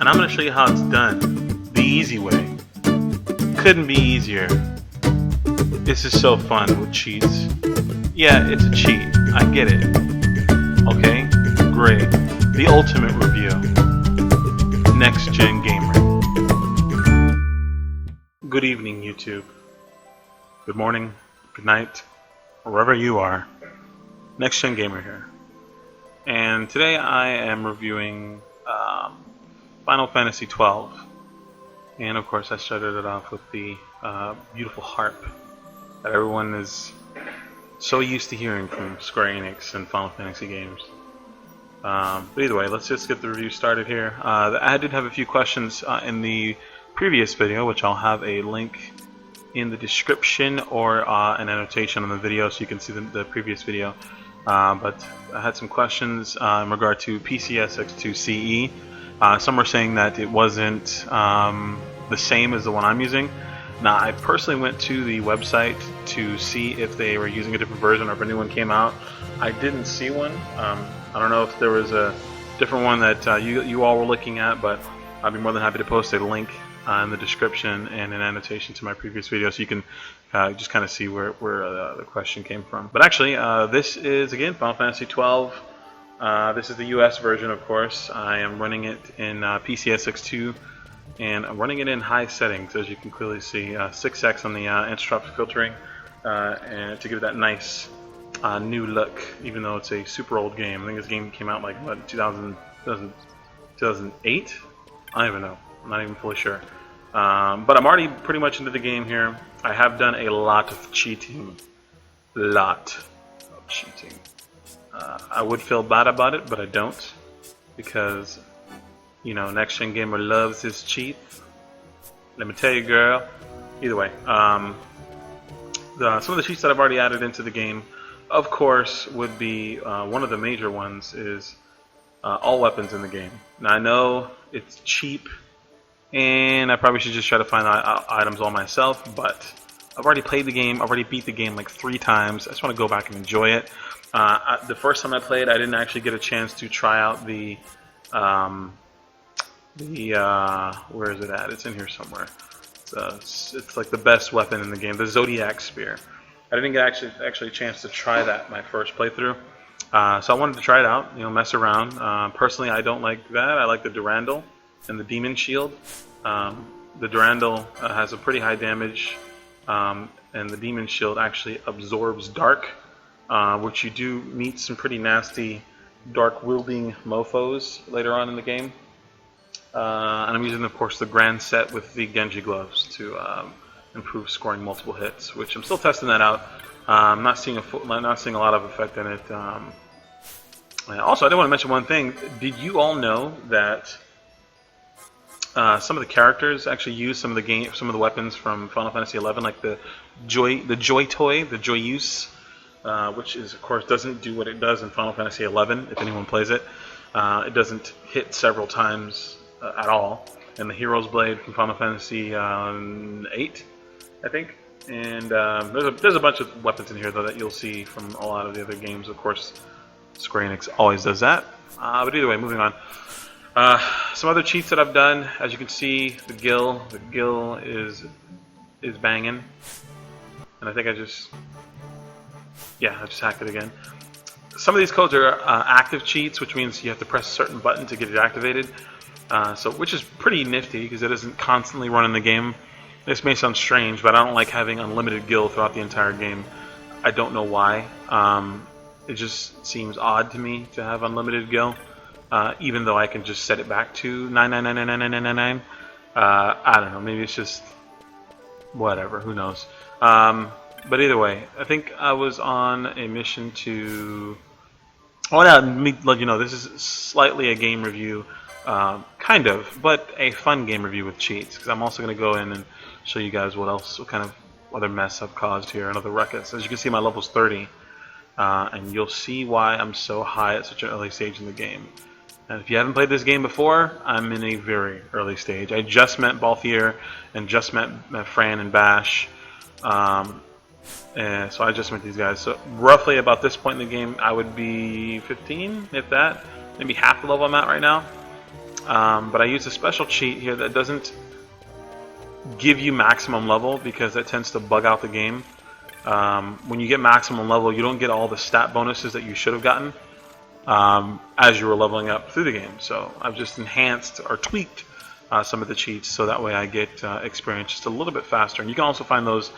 and I'm going to show you how it's done the easy way. Couldn't be easier. This is so fun with cheats. Yeah, it's a cheat. I get it. Okay, great. The ultimate review. Next Gen Gamer. Good evening, YouTube. Good morning, good night, wherever you are. Next Gen Gamer here. And today I am reviewing Final Fantasy 12. And of course I started it off with the beautiful harp that everyone is so used to hearing from Square Enix and Final Fantasy games. But either way, let's just get the review started here. I did have a few questions in the previous video, which I'll have a link in the description or an annotation on the video so you can see the previous video. But I had some questions in regard to PCSX2 CE. Some were saying that it wasn't the same as the one I'm using. Now, I personally went to the website to see if they were using a different version or if a new one came out. I didn't see one. I don't know if there was a different one that you all were looking at, but I'd be more than happy to post a link in the description and an annotation to my previous video so you can just kind of see where the question came from. But actually, this is, again, Final Fantasy 12. This is the US version, of course. I am running it in PCSX2, and I'm running it in high settings, as you can clearly see. 6x on the isotropic filtering, and to give it that nice new look, even though it's a super old game. I think this game came out like, what, 2008? I don't even know. I'm not even fully sure. But I'm already pretty much into the game here. I have done a lot of cheating. I would feel bad about it, but I don't, because, you know, Next Gen Gamer loves his cheats. Let me tell you, girl. Either way, some of the cheats that I've already added into the game, of course, would be one of the major ones is all weapons in the game. Now, I know it's cheap, and I probably should just try to find items all myself, but I've already played the game. I've already beat the game like 3 times. I just want to go back and enjoy it. The first time I played, I didn't actually get a chance to try out the where is it at? It's in here somewhere. It's like the best weapon in the game, the Zodiac Spear. I didn't get actually a chance to try that my first playthrough, so I wanted to try it out, you know, mess around. Personally, I don't like that. I like the Durandal and the Demon Shield. The Durandal has a pretty high damage, and the Demon Shield actually absorbs dark, which you do meet some pretty nasty dark wielding mofos later on in the game. And I'm using, of course, the Grand Set with the Genji gloves to improve scoring multiple hits, which I'm still testing that out. I'm not seeing a lot of effect in it. Also, I did want to mention one thing. Did you all know that some of the characters actually use some of the weapons from Final Fantasy XI, like the Joy Toy, the Joyeuse, which is, of course, doesn't do what it does in Final Fantasy XI. If anyone plays it, it doesn't hit several times at all. And the Hero's Blade from Final Fantasy VIII, I think. And there's a bunch of weapons in here though that you'll see from a lot of the other games. Of course, Square Enix always does that. But either way, moving on. Some other cheats that I've done, as you can see, the Gil is banging, and I think I just hacked it again. Some of these codes are active cheats, which means you have to press a certain button to get it activated. Which is pretty nifty because it isn't constantly running the game. This may sound strange, but I don't like having unlimited gil throughout the entire game. I don't know why. It just seems odd to me to have unlimited gil, even though I can just set it back to 9999999. I don't know. Maybe it's just whatever. Who knows? But either way, I think I was on a mission to. Oh, now let me let you know. This is slightly a game review. Kind of, but a fun game review with cheats, because I'm also going to go in and show you guys what kind of other mess I've caused here, another ruckus. As you can see, my level's 30, and you'll see why I'm so high at such an early stage in the game. And if you haven't played this game before, I'm in a very early stage. I just met Balthier and just met Fran and Bash, and so I just met these guys. So roughly about this point in the game, I would be 15, if that, maybe half the level I'm at right now. But I use a special cheat here that doesn't give you maximum level because that tends to bug out the game. When you get maximum level, you don't get all the stat bonuses that you should have gotten as you were leveling up through the game. So I've just enhanced or tweaked some of the cheats so that way I get experience just a little bit faster. And you can also find those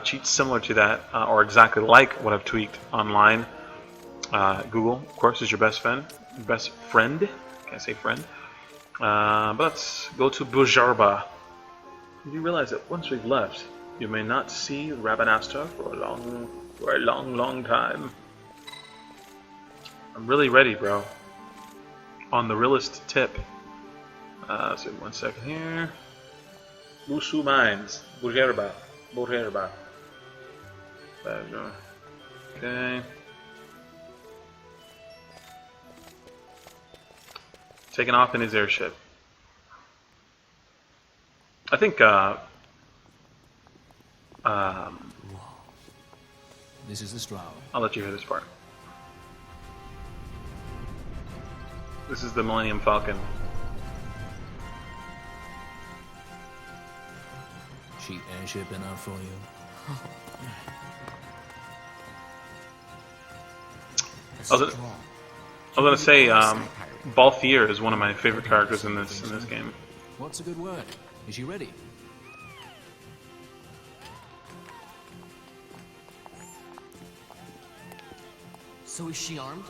cheats similar to that or exactly like what I've tweaked online. Google, of course, is your best friend. Can't say friend. But let's go to Bujarba. You realize that once we've left, you may not see Rabanastre for a long time. I'm really ready, bro. On the realist tip. So 1 second here. Busu Mines. Bujarba. Okay. Taking off in his airship. I think, this is the Stroud. I'll let you hear this part. This is the Millennium Falcon. Cheap airship enough for you? I was gonna say, Balthier is one of my favorite characters in this game. What's a good word? Is she ready? So is she armed?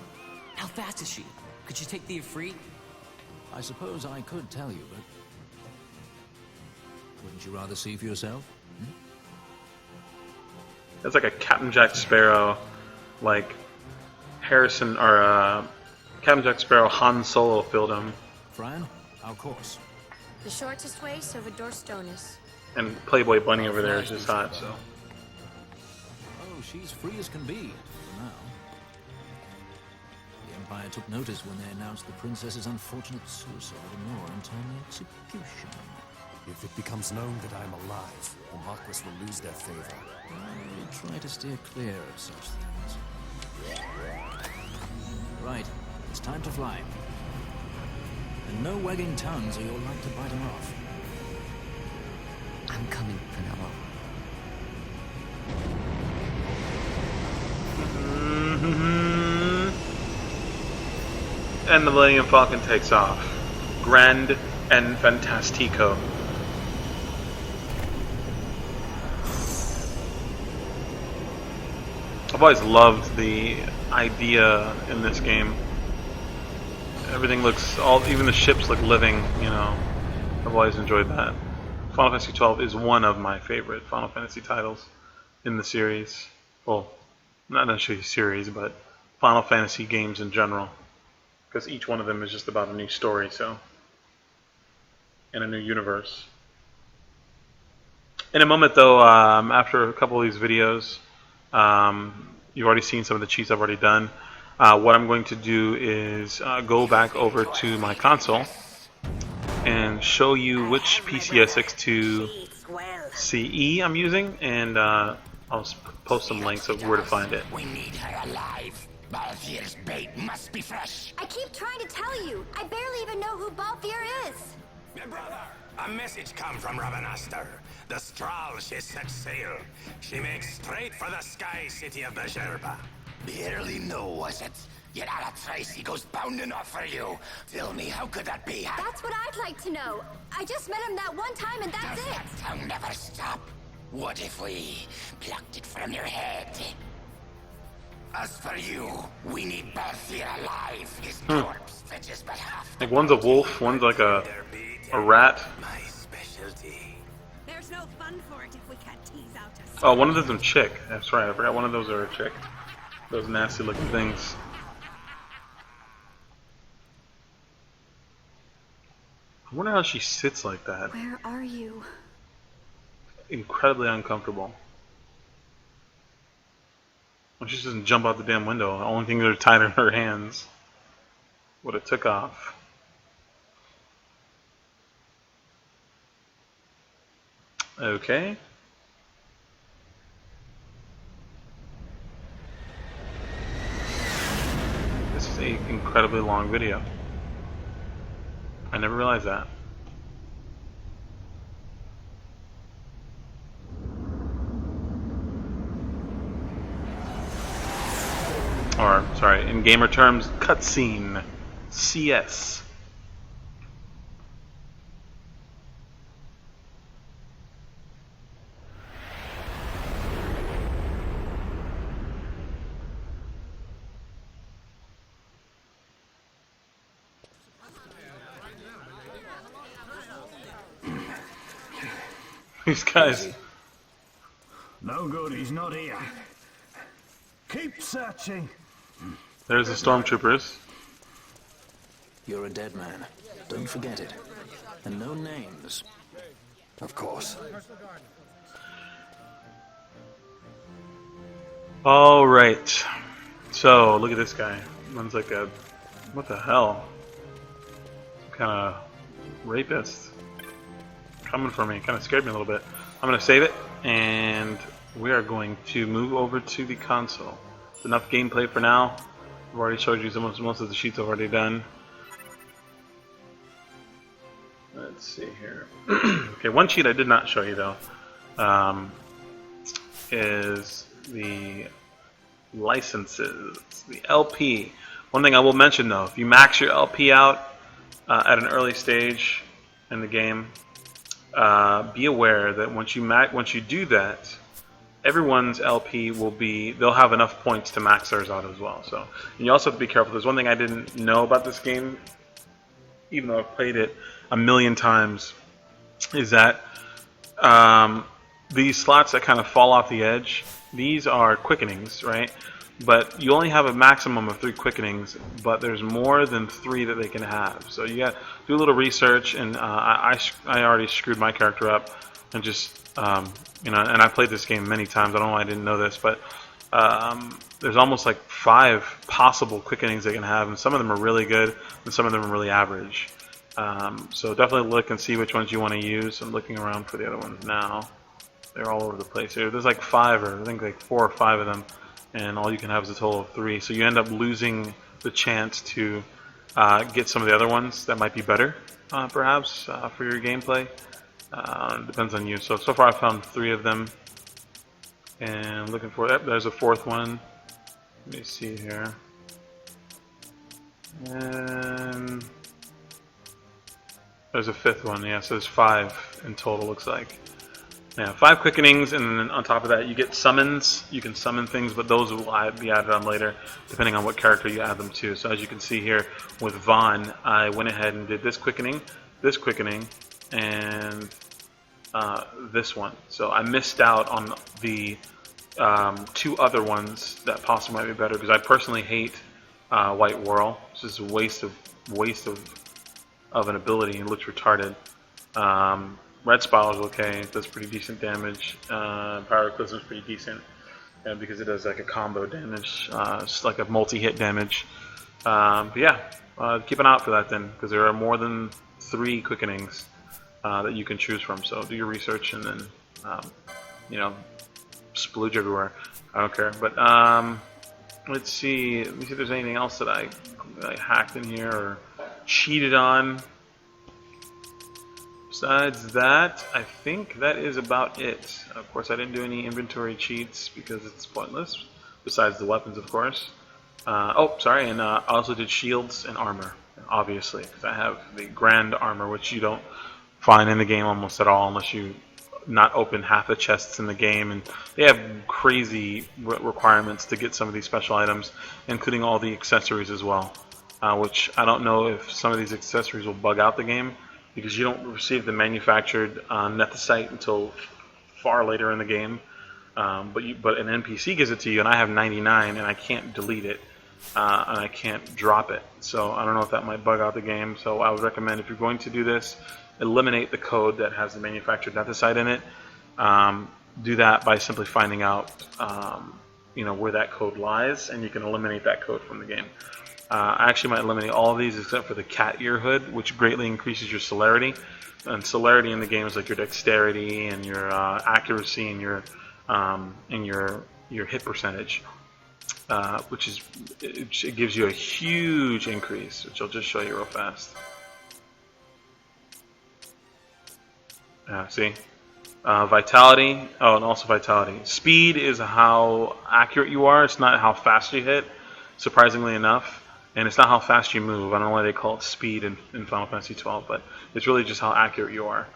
How fast is she? Could you take the Ifrit? I suppose I could tell you, but wouldn't you rather see for yourself? That's like a Captain Jack Sparrow, like Harrison or Captain Jack Sparrow Han Solo filled him. Fran, our course. The shortest way, Salvador Stonis. And Playboy Bunny over there is just hot, so. Oh, she's free as can be, for now. The Empire took notice when they announced the princess's unfortunate suicide and more untimely execution. If it becomes known that I'm alive, the Marquis will lose their favor. I try to steer clear of such things. Right, it's time to fly. And no wagging tongues or you'll like to bite them off. I'm coming, Penelope. And the Millennium Falcon takes off. Grand and Fantastico. I've always loved the idea in this game. Everything looks, even the ships look living, you know. I've always enjoyed that. Final Fantasy 12 is one of my favorite Final Fantasy titles in the series. Well, not necessarily series, but Final Fantasy games in general. Because each one of them is just about a new story, so. And a new universe. In a moment, though, after a couple of these videos, you've already seen some of the cheats I've already done. What I'm going to do is go back over to my console and show you which PCSX2 CE I'm using, and I'll post some links of where to find it. We need her alive. Balthier's bait must be fresh. I keep trying to tell you. I barely even know who Balthier is. Brother, a message come from Rabanastre. The Strahl, she set sail. She makes straight for the sky city of Bujarba. Barely know, was it? Yet Alatrace goes bounding off for you. Tell me, how could that be? That's what I'd like to know. I just met him that one time and that's Does it. that tongue never stop? What if we plucked it from your head? As for you, we need Balthier alive. His corpse fetches but half. Like one's a wolf, one's like a rat. My specialty. There's no fun for it if we can't tease out a Oh, one of them's a chick. That's right, I forgot one of those are a chick. Those nasty looking things. I wonder how she sits like that. Where are you? Incredibly uncomfortable. Well, she doesn't jump out the damn window. The only thing that are tied in her hands would have took off. Okay. This is an incredibly long video. I never realized that. Or, sorry, in gamer terms, cutscene. CS. These guys. No good, he's not here. Keep searching. There's the stormtroopers. You're a dead man. Don't forget it. And no names. Of course. All right. So look at this guy. Runs like a, what the hell? Some kind of rapist coming for me. Kind of scared me a little bit. I'm gonna save it, and we are going to move over to the console. Enough gameplay for now. I've already showed you most of the sheets I've already done. Let's see here. Okay, one sheet I did not show you though is the licenses, the LP. One thing I will mention though, if you max your LP out at an early stage in the game, be aware that once you do that, everyone's LP will be, they'll have enough points to max theirs out as well. So, and you also have to be careful. There's one thing I didn't know about this game, even though I've played it a million times, is that these slots that kind of fall off the edge, these are quickenings, right? But you only have a maximum of 3 quickenings, but there's more than 3 that they can have. So you got to do a little research, and I already screwed my character up, and just you know, and I played this game many times. I don't know why I didn't know this, but there's almost like 5 possible quickenings they can have, and some of them are really good, and some of them are really average. So definitely look and see which ones you want to use. I'm looking around for the other ones now. They're all over the place here. There's like 5, or I think like 4 or 5 of them, and all you can have is a total of 3. So you end up losing the chance to get some of the other ones that might be better, perhaps, for your gameplay. Depends on you. So far I've found 3 of them, and looking for it. There's a 4th one. Let me see here. And there's a 5th one. Yeah, so there's 5 in total, looks like. Yeah, 5 quickenings, and then on top of that you get summons. You can summon things, but those will be added on later, depending on what character you add them to. So as you can see here with Vaughn, I went ahead and did this quickening, and this one. So I missed out on the 2 other ones that possibly might be better, because I personally hate White Whirl. It's just a waste of an ability. It looks retarded. Red Spiral is okay. It does pretty decent damage. Pyroclasm is pretty decent because it does like a combo damage. It's like a multi-hit damage. But yeah, keep an eye out for that then, because there are more than 3 quickenings that you can choose from. So do your research, and then you know, splooge everywhere. I don't care. But let's see. Let me see if there's anything else that I hacked in here or cheated on. Besides that, I think that is about it. Of course, I didn't do any inventory cheats because it's pointless. Besides the weapons, of course. Oh, sorry, and I also did shields and armor, obviously, because I have the grand armor, which you don't find in the game almost at all unless you not open half the chests in the game. And they have crazy requirements to get some of these special items, including all the accessories as well, which I don't know if some of these accessories will bug out the game, because you don't receive the manufactured nethicite until far later in the game. But an NPC gives it to you, and I have 99, and I can't delete it, and I can't drop it. So I don't know if that might bug out the game. So I would recommend, if you're going to do this, eliminate the code that has the manufactured nethicite in it. Do that by simply finding out you know, where that code lies, and you can eliminate that code from the game. I actually might eliminate all of these except for the cat ear hood, which greatly increases your celerity. And celerity in the game is like your dexterity and your accuracy and your hit percentage, which it gives you a huge increase, which I'll just show you real fast. See? Vitality. Oh, and also vitality. Speed is how accurate you are. It's not how fast you hit, surprisingly enough. And it's not how fast you move. I don't know why they call it speed in Final Fantasy 12, but it's really just how accurate you are,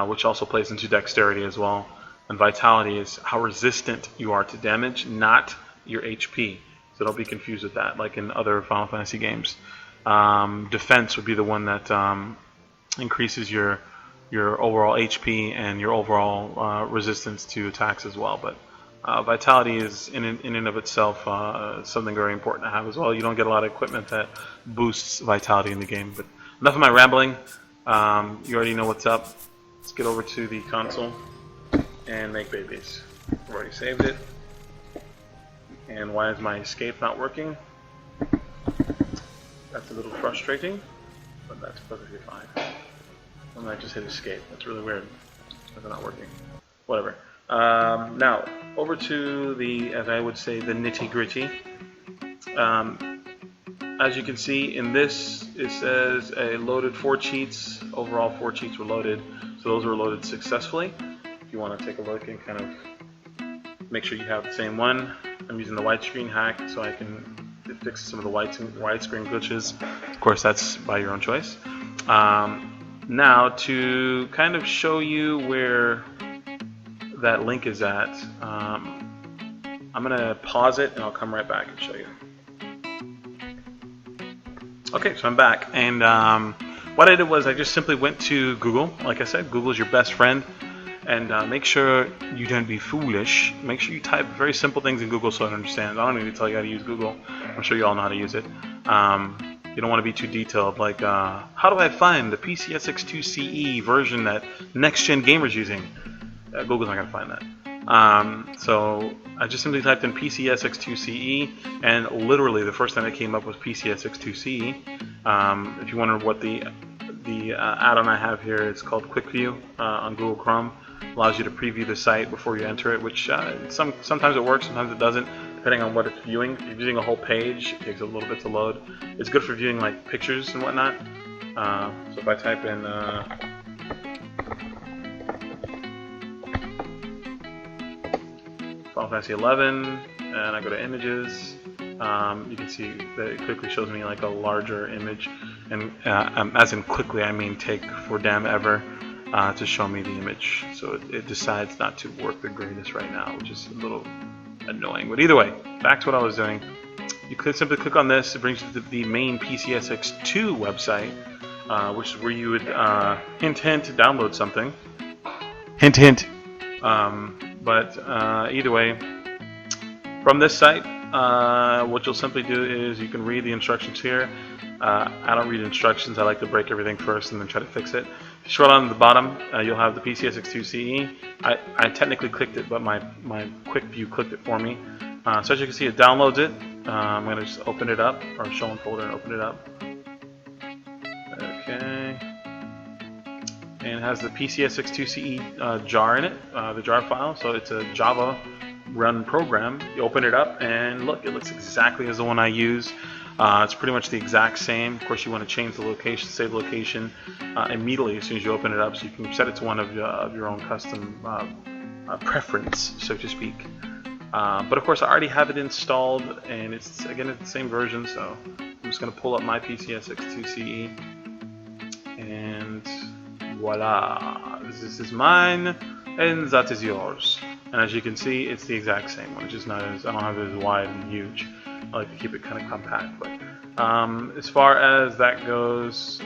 which also plays into dexterity as well. And vitality is how resistant you are to damage, not your HP. So don't be confused with that, like in other Final Fantasy games. Defense would be the one that increases your overall HP and your overall resistance to attacks as well. But vitality is in and of itself something very important to have as well. You don't get a lot of equipment that boosts vitality in the game. But enough of my rambling. You already know what's up. Let's get over to the console and make babies. I've already saved it. And why is my escape not working? That's a little frustrating, but that's perfectly fine. And I just hit escape. That's really weird. It's not working. Whatever. Now, over to the, as I would say, the nitty-gritty. As you can see in this, it says a loaded 4 cheats. Overall 4 cheats were loaded. So those were loaded successfully. If you want to take a look and kind of make sure you have the same one. I'm using the widescreen hack so I can fix some of the widescreen glitches. Of course, that's by your own choice. Now, to kind of show you where that link is at, I'm going to pause it and I'll come right back and show you. Okay, so I'm back, and what I did was I just simply went to Google. Like I said, Google is your best friend. And make sure you don't be foolish. Make sure you type very simple things in Google so it understands. I don't need to tell you how to use Google. I'm sure you all know how to use it. You don't want to be too detailed. Like, how do I find the PCSX2 CE version that next-gen gamers using? Google's not going to find that. So I just simply typed in PCSX2 CE, and literally the first thing that came up was PCSX2 CE. If you wonder what the add-on I have here, it's called Quick View on Google Chrome. Allows you to preview the site before you enter it, which sometimes it works, sometimes it doesn't, depending on what it's viewing. If you're viewing a whole page, it takes a little bit to load. It's good for viewing like pictures and whatnot. So if I type in Final Fantasy 11 and I go to images, you can see that it quickly shows me like a larger image, and as in quickly I mean take for damn ever to show me the image. So it decides not to work the greatest right now, which is a little annoying. But either way, back to what I was doing. You could simply click on this. It brings you to the main PCSX2 website, which is where you would hint download something. Hint hint. But either way, from this site, what you'll simply do is you can read the instructions here. I don't read instructions. I like to break everything first and then try to fix it. If you scroll down to the bottom, you'll have the PCSX2 CE. I technically clicked it, but my quick view clicked it for me. So as you can see, it downloads it. I'm going to just open it up, or show in folder and open it up. Okay. And it has the PCSX2 CE jar in it, the jar file. So it's a Java run program. You open it up and look, it looks exactly as the one I use. It's pretty much the exact same. Of course, you want to change the location, save location immediately as soon as you open it up, so you can set it to one of your own custom preference, so to speak. But of course, I already have it installed, and it's the same version. So I'm just going to pull up my PCSX2 CE, and voila, this is mine, and that is yours. And as you can see, it's the exact same one. It's just not as, I don't have it as wide and huge. I like to keep it kind of compact. But as far as that goes,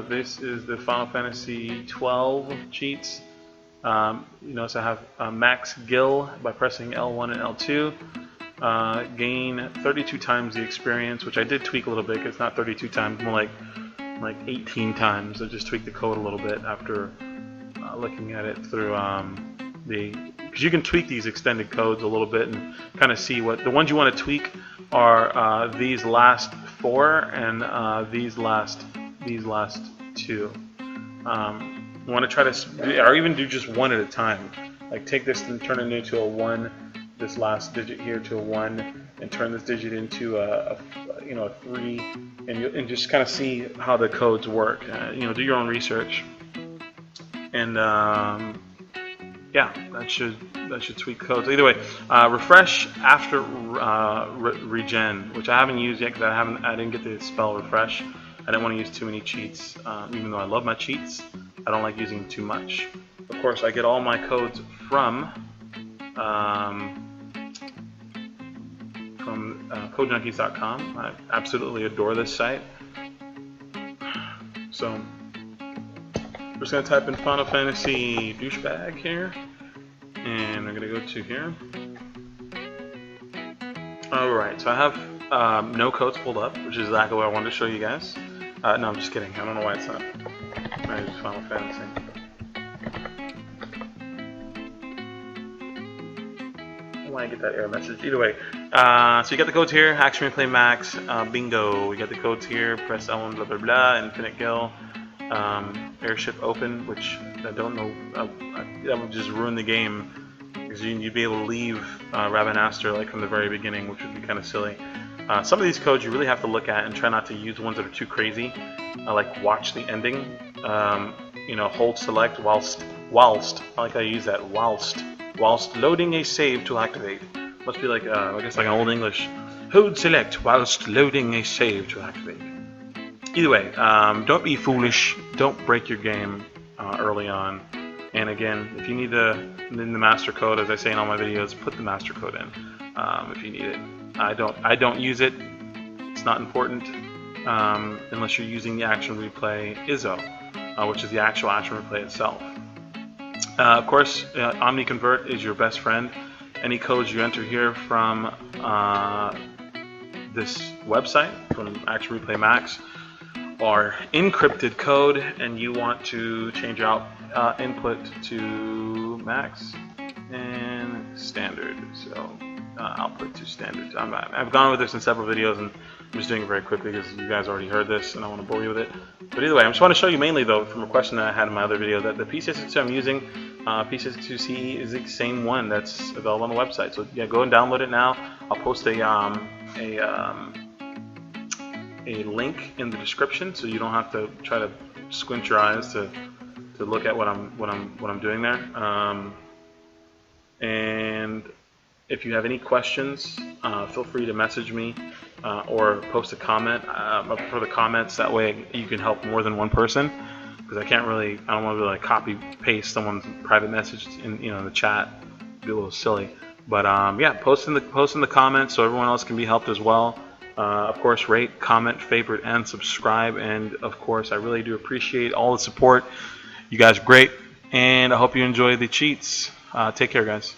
this is the Final Fantasy 12 cheats. You notice I have max gil by pressing L1 and L2. Gain 32 times the experience, which I did tweak a little bit. It's not 32 times, more like 18 times. I just tweaked the code a little bit after looking at it through because you can tweak these extended codes a little bit and kind of see what the ones you want to tweak are these last 4 and these last 2. You want to try to, or even do just one at a time. Like take this and turn it into a 1, this last digit here to a 1, and turn this digit into a 3, and just kind of see how the codes work. Do your own research. And yeah, that should tweak codes. Either way, refresh after regen, which I haven't used yet because I didn't get to spell refresh. I didn't want to use too many cheats, even though I love my cheats. I don't like using too much. Of course, I get all my codes from codejunkies.com. I absolutely adore this site. So I'm just going to type in Final Fantasy douchebag here, and I'm going to go to here. Alright, so I have no codes pulled up, which is exactly what I wanted to show you guys. No, I'm just kidding. I don't know why it's not. Alright, it's Final Fantasy. Why I get that error message. Either way, so you got the codes here, Action Replay Max, bingo. We got the codes here, press L1, blah blah blah, Infinite Gill, Airship Open, which I don't know, that would just ruin the game, because you'd be able to leave Rabanastre like from the very beginning, which would be kind of silly. Some of these codes you really have to look at and try not to use ones that are too crazy, like watch the ending, you know, hold select whilst, I like how you use that, whilst loading a save to activate. Must be like, I guess like an old English. Hold select whilst loading a save to activate. Either way, don't be foolish. Don't break your game early on. And again, if you need the master code, as I say in all my videos, put the master code in if you need it. I don't use it. It's not important unless you're using the Action Replay ISO, which is the actual Action Replay itself. Of course, OmniConvert is your best friend. Any codes you enter here from this website, from Action Replay Max, are encrypted code, and you want to change out input to max and standard. So output to standard. I've gone over this in several videos, and I'm just doing it very quickly because you guys already heard this and I want to bore you with it. But either way, I just want to show you mainly, though, from a question that I had in my other video, that the PCSX2 I'm using, PCSX2C, is the same one that's available on the website. So yeah, go and download it now. I'll post a link in the description, so you don't have to try to squint your eyes to look at what I'm doing there. And if you have any questions, feel free to message me or post a comment. I prefer the comments, that way you can help more than one person, because I don't want to like copy paste someone's private message in the chat. It'd be a little silly. But yeah, post in the comments so everyone else can be helped as well. Of course, rate, comment, favorite, and subscribe. And of course, I really do appreciate all the support. You guys are great, and I hope you enjoy the cheats. Take care, guys.